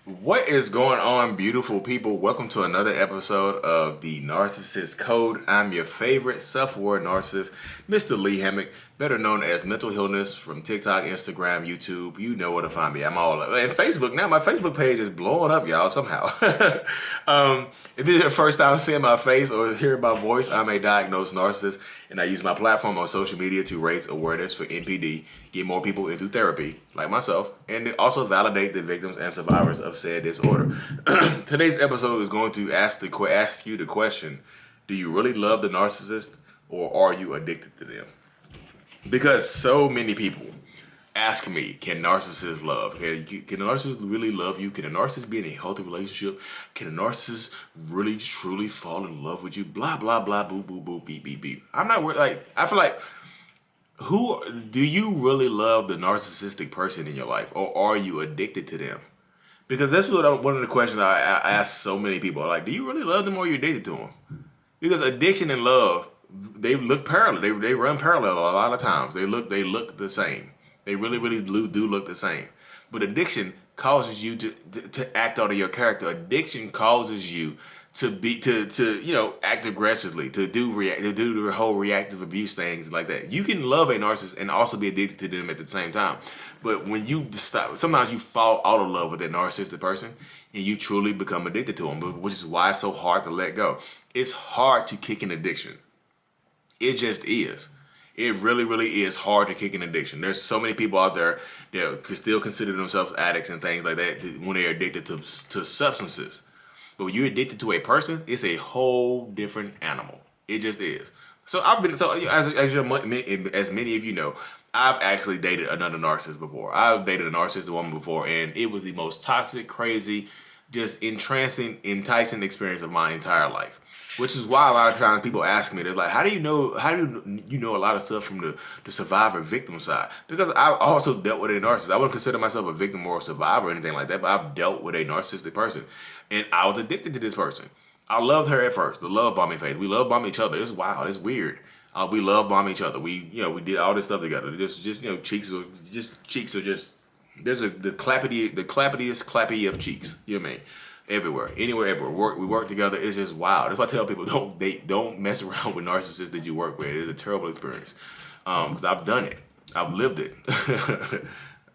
What is going on, beautiful people? Welcome to another episode of the Narcissist Code. I'm your favorite self-aware narcissist, Mr. Lee Hammock, better known as Mental Illness from TikTok, Instagram, YouTube. You know where to find me. I'm all over. And Facebook. Now my Facebook page is blowing up, y'all, somehow. If this is your first time seeing my face or hearing my voice, I'm a diagnosed narcissist, and I use my platform on social media to raise awareness for NPD, get more people into therapy, like myself, and also validate the victims and survivors of said disorder. Today's episode is going to ask you the question: do you really love the narcissist, or are you addicted to them? Because so many people ask me, can narcissists love? Can a narcissist really love you? Can a narcissist be in a healthy relationship? Can a narcissist really truly fall in love with you? Blah, blah, blah, boo, boo, boo, beep, beep, beep. I'm not worried. Like, I feel like, do you really love the narcissistic person in your life, or are you addicted to them? Because that's one of the questions I ask so many people. Like, do you really love them, or are you addicted to them? Because addiction and love, they look parallel. They run parallel a lot of times. They look the same. They really, really do look the same. But addiction causes you to act out of your character. Addiction causes you to act aggressively, to do the whole reactive abuse things like that. You can love a narcissist and also be addicted to them at the same time. But when you stop, sometimes you fall out of love with that narcissistic person and you truly become addicted to them, which is why it's so hard to let go. It's hard to kick an addiction. It just is. It really, really is hard to kick an addiction. There's so many people out there that could still consider themselves addicts and things like that when they're addicted to substances. But when you're addicted to a person, it's a whole different animal. It just is. So as many of you know, I've actually dated another narcissist before. I've dated a narcissistic woman before, and it was the most toxic, crazy, just enticing experience of my entire life. Which is why a lot of times people ask me, they're like, how do you know a lot of stuff from the survivor victim side? Because I've also dealt with a narcissist. I wouldn't consider myself a victim or a survivor or anything like that, but I've dealt with a narcissistic person. And I was addicted to this person. I loved her at first, the love bombing phase. We love bomb each other. It's wild, it's weird. We love bomb each other. We did all this stuff together. Cheeks are just, there's the clappity of cheeks. You know what I mean? Everywhere, anywhere, everywhere. We work together. It's just wild. That's why I tell people, don't mess around with narcissists that you work with. It's a terrible experience. Because I've done it. I've lived it.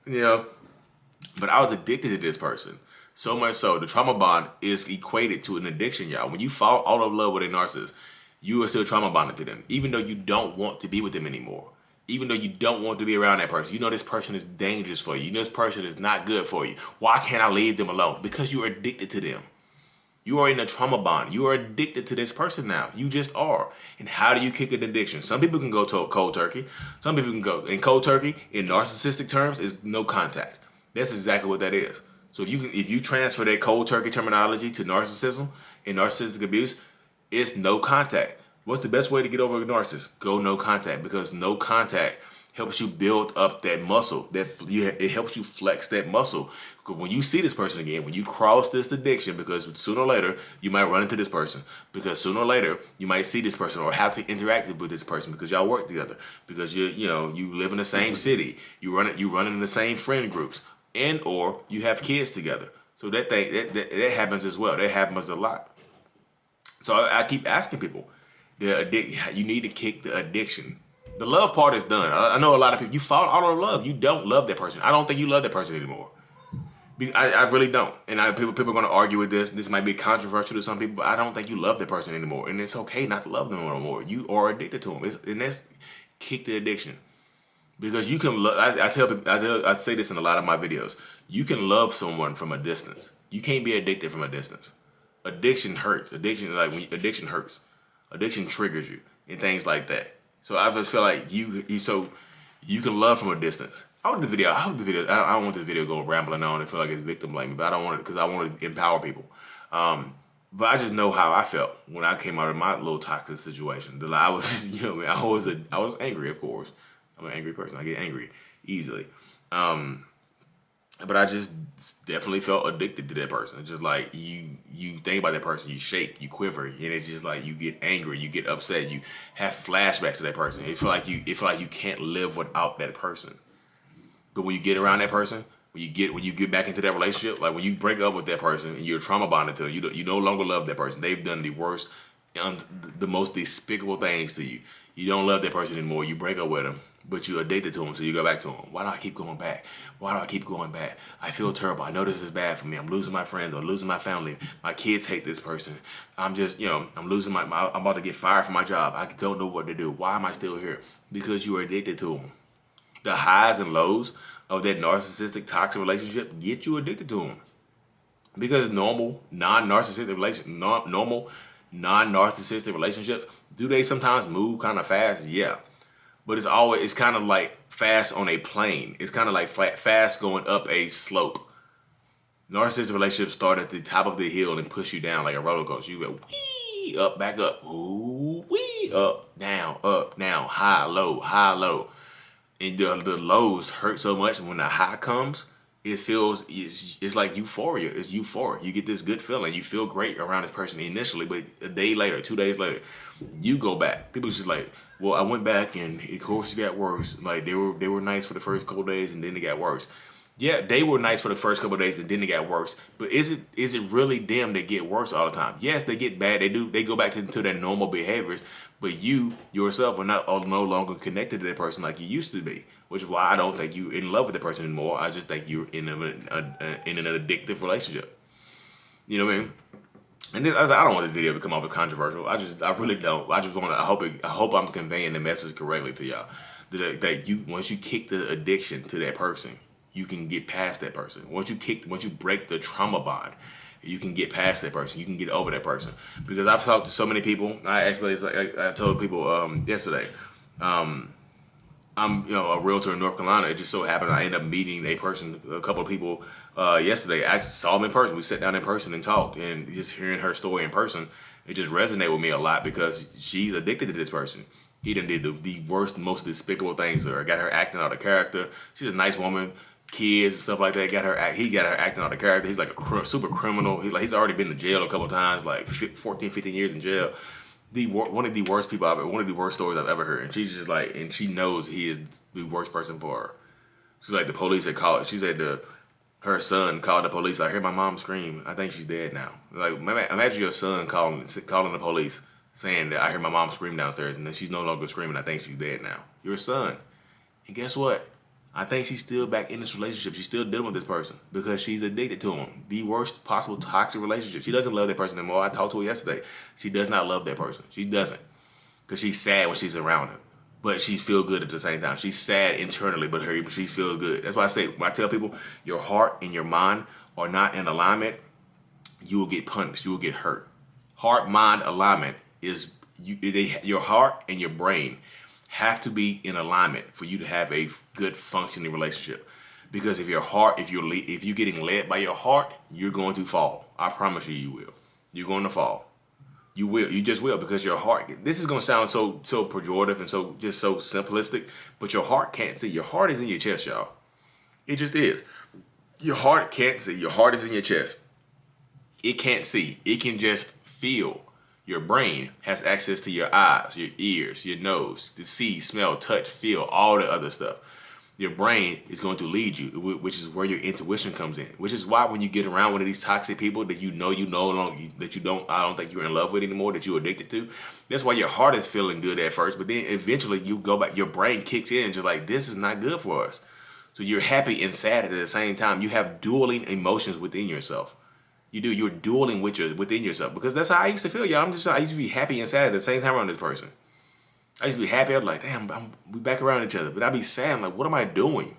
But I was addicted to this person. So much so, the trauma bond is equated to an addiction, y'all. When you fall out of love with a narcissist, you are still trauma bonded to them, even though you don't want to be with them anymore. Even though you don't want to be around that person. You know this person is dangerous for you. You know this person is not good for you. Why can't I leave them alone? Because you are addicted to them. You are in a trauma bond. You are addicted to this person now. You just are. And how do you kick an addiction? Some people can go to cold turkey. Some people can go in cold turkey. In narcissistic terms, is no contact. That's exactly what that is. So if you transfer that cold turkey terminology to narcissism and narcissistic abuse, it's no contact. What's the best way to get over a narcissist? Go no contact, because no contact helps you build up that muscle. It helps you flex that muscle. Because when you see this person again, when you cross this addiction, because sooner or later you might run into this person, because sooner or later you might see this person or have to interact with this person because y'all work together, because you live in the same city, you run in the same friend groups, and or you have kids together. So that happens as well. That happens a lot. So I keep asking people. You need to kick the addiction. The love part is done. I know a lot of people, you fall out of love. You don't love that person. I don't think you love that person anymore. I really don't. And people are going to argue with this. This might be controversial to some people, but I don't think you love that person anymore. And it's okay not to love them anymore. You are addicted to them. And that's kick the addiction. Because you can love, I tell people, I say this in a lot of my videos. You can love someone from a distance. You can't be addicted from a distance. Addiction hurts. Addiction hurts. Addiction triggers you and things like that. So I just feel like you can love from a distance. I don't want the video going rambling on and feel like it's victim blaming, but I don't want it because I want to empower people. But I just know how I felt when I came out of my little toxic situation. That I was, I was angry, of course. I'm an angry person. I get angry easily. But I just definitely felt addicted to that person. It's just like you think about that person, you shake, you quiver, and it's just like you get angry, you get upset, you have flashbacks to that person. It feel like you can't live without that person. But when you get around that person, When you get back into that relationship, like when you break up with that person and you're trauma bonded to them, you no longer love that person. They've done the worst, the most despicable things to you. You don't love that person anymore. You break up with them, but you're addicted to them, so you go back to them. Why do I keep going back? Why do I keep going back? I feel terrible. I know this is bad for me. I'm losing my friends. I'm losing my family. My kids hate this person. I'm just, I'm losing I'm about to get fired from my job. I don't know what to do. Why am I still here? Because you are addicted to them. The highs and lows of that narcissistic, toxic relationship get you addicted to them. Because normal, non-narcissistic relationships, do they sometimes move kind of fast? Yeah. But it's kind of like fast on a plane. It's kind of like fast going up a slope. Narcissistic relationships start at the top of the hill and push you down like a roller coaster. You go wee, up, back up, ooh, wee, up, down, high, low. And the lows hurt so much, and when the high comes, it's like euphoria. It's euphoric. You get this good feeling. You feel great around this person initially, but a day later, 2 days later, you go back. People just like, well, I went back and of course it got worse. Like they were nice for the first couple of days and then it got worse. Yeah, they were nice for the first couple of days and then it got worse. But is it really them that get worse all the time? Yes, they get bad. They go back to their normal behaviors. But you yourself are no longer connected to that person like you used to be, which is why I don't think you're in love with the person anymore. I just think you're in an addictive relationship. You know what I mean? And I don't want this video to come off as controversial. I really don't. I hope I'm conveying the message correctly to y'all. That you, once you kick the addiction to that person, you can get past that person. Once you break the trauma bond, you can get past that person. You can get over that person. Because I've talked to so many people. I told people yesterday, I'm a realtor in North Carolina. It just so happened I ended up meeting a couple of people yesterday. I saw them in person. We sat down in person and talked. And just hearing her story in person, it just resonated with me a lot because she's addicted to this person. He done did the worst, most despicable things to her. Got her acting out of character. She's a nice woman. Kids and stuff like that. He got her acting out of character. He's like a super criminal. He's already been to jail a couple of times, like 14, 15 years in jail. One of the worst stories I've ever heard. And she's just like, and she knows he is the worst person for her. She's like, the police had called. She said her son called the police. I hear my mom scream. I think she's dead now. Like, imagine your son calling the police saying that I hear my mom scream downstairs and then she's no longer screaming. I think she's dead now. Your son. And guess what? I think she's still back in this relationship. She's still dealing with this person because she's addicted to him. The worst possible toxic relationship. She doesn't love that person anymore. I talked to her yesterday. She does not love that person. She doesn't. Because she's sad when she's around him. But she feels good at the same time. She's sad internally, but she feels good. That's why I say, when I tell people, your heart and your mind are not in alignment, you will get punished. You will get hurt. Heart-mind alignment is your heart and your brain have to be in alignment for you to have a good functioning relationship. Because if you're getting led by your heart, you're going to fall. I promise you, you will. You're going to fall. You will. You just will, because your heart. This is going to sound so pejorative and so simplistic, but your heart can't see. Your heart is in your chest, y'all. It just is. Your heart can't see. Your heart is in your chest. It can't see. It can just feel. Your brain has access to your eyes, your ears, your nose, to see, smell, touch, feel, all the other stuff. Your brain is going to lead you, which is where your intuition comes in. Which is why when you get around one of these toxic people that I don't think you're in love with anymore, that you're addicted to, that's why your heart is feeling good at first, but then eventually you go back, your brain kicks in, just like, this is not good for us. So you're happy and sad at the same time. You have dueling emotions within yourself. You do. You're dueling within yourself, because that's how I used to feel, y'all. I used to be happy and sad at the same time around this person. I used to be happy. I'm like, damn, we back around each other. But I'd be sad. I'm like, what am I doing?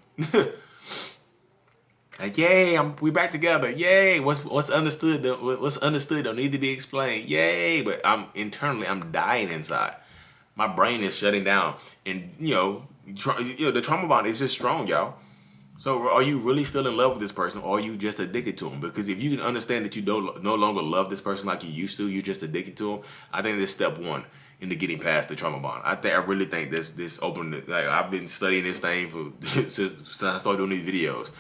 Like, yay, we back together. Yay, what's understood? What's understood don't need to be explained. Yay, but internally I'm dying inside. My brain is shutting down, and the trauma bond is just strong, y'all. So are you really still in love with this person, or are you just addicted to him? Because if you can understand that you no longer love this person like you used to, you're just addicted to him, I think that's step one into getting past the trauma bond. I really think this opened, like, I've been studying this thing since I started doing these videos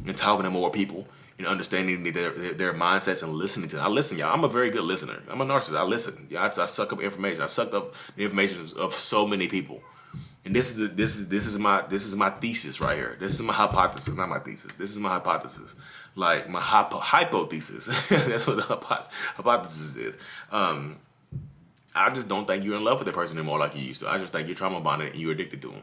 and talking to more people and understanding their mindsets and listening to them. I listen, y'all. I'm a very good listener. I'm a narcissist. I listen. I suck up information. I sucked up the information of so many people. And this is my thesis right here. This is my hypothesis, not my thesis. This is my hypothesis, like my hypothesis. That's what the hypothesis is. I just don't think you're in love with that person anymore like you used to. I just think you're trauma bonded and you're addicted to them.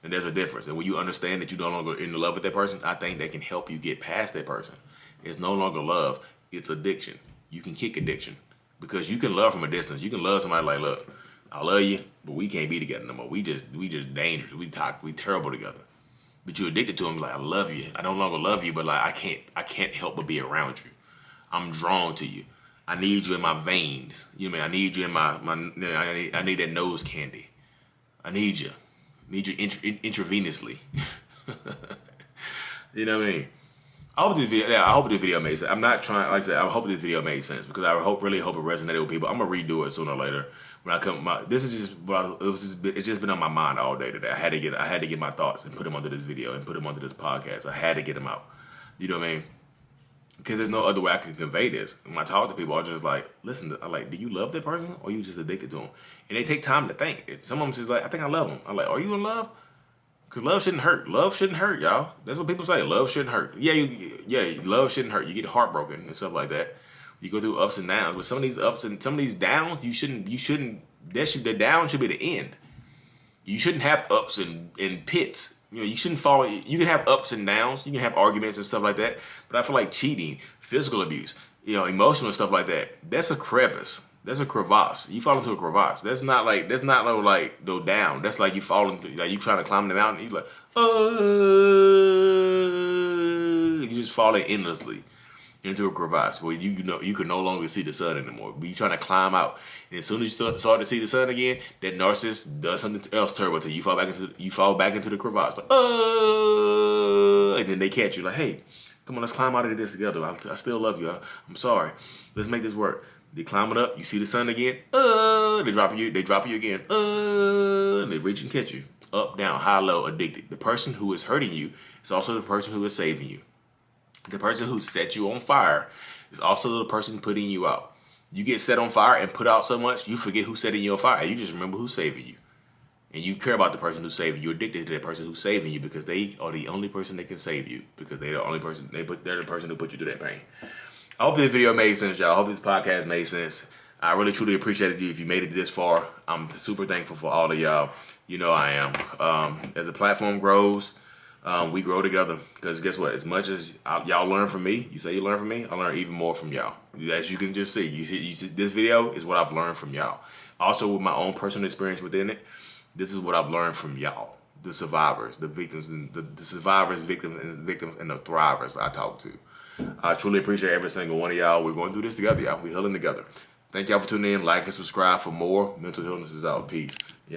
And there's a difference. And when you understand that you're no longer in love with that person, I think that can help you get past that person. It's no longer love, it's addiction. You can kick addiction because you can love from a distance. You can love somebody like, look, I love you, but we can't be together no more. We just dangerous. We toxic. We terrible together. But you're addicted to them. Like, I love you. I no longer love you, but like I can't help but be around you. I'm drawn to you. I need you in my veins. You know what I mean? I need you in I need that nose candy. I need you. I need you intravenously. You know what I mean? I hope this video made sense. I'm not trying, like I said, I hope this video made sense because I really hope it resonated with people. I'm gonna redo it sooner or later. When I come, this is just it's just been on my mind all day today. I had to get my thoughts and put them onto this video and put them onto this podcast. I had to get them out. You know what I mean? Because there's no other way I can convey this. When I talk to people, I'm just like, listen, I'm like, do you love that person or are you just addicted to them? And they take time to think. Some of them just like, I think I love them. I'm like, are you in love? Because love shouldn't hurt. Love shouldn't hurt, y'all. That's what people say. Love shouldn't hurt. Yeah, love shouldn't hurt. You get heartbroken and stuff like that. You go through ups and downs. But some of these ups and some of these downs, the down should be the end. You shouldn't have ups and pits. You know, you shouldn't follow. You can have ups and downs. You can have arguments and stuff like that. But I feel like cheating, physical abuse, emotional stuff like that. That's a crevice. That's a crevasse. You fall into a crevasse. That's not no down. That's like you fall into, like you trying to climb the mountain. You like, you just falling endlessly into a crevasse where you can no longer see the sun anymore. But you trying to climb out, and as soon as you start to see the sun again, that narcissist does something else terrible to you. You fall back into the crevasse, like, and then they catch you like, hey, come on, let's climb out of this together. I still love you. I'm sorry. Let's make this work. They climb it up. You see the sun again. They drop you again. And they reach and catch you. Up, down, high, low, addicted. The person who is hurting you is also the person who is saving you. The person who set you on fire is also the person putting you out. You get set on fire and put out so much, you forget who's setting you on fire. You just remember who's saving you. And you care about the person who's saving you. You're addicted to that person who's saving you because they are the only person that can save you. Because they're the only person, they're the person who put you through that pain. I hope this video made sense, y'all. I hope this podcast made sense. I really, truly appreciate you if you made it this far. I'm super thankful for all of y'all. You know I am. As the platform grows, we grow together. Because guess what? As much as y'all learn from me, you say you learn from me, I learn even more from y'all. As you can just see, you see, this video is what I've learned from y'all. Also, with my own personal experience within it, this is what I've learned from y'all. The survivors, the victims, and the survivors, victims, and the thrivers I talk to. I truly appreciate every single one of y'all. We're going through this together, y'all. We're healing together. Thank y'all for tuning in. Like and subscribe for more. Mental Illness is out. Peace.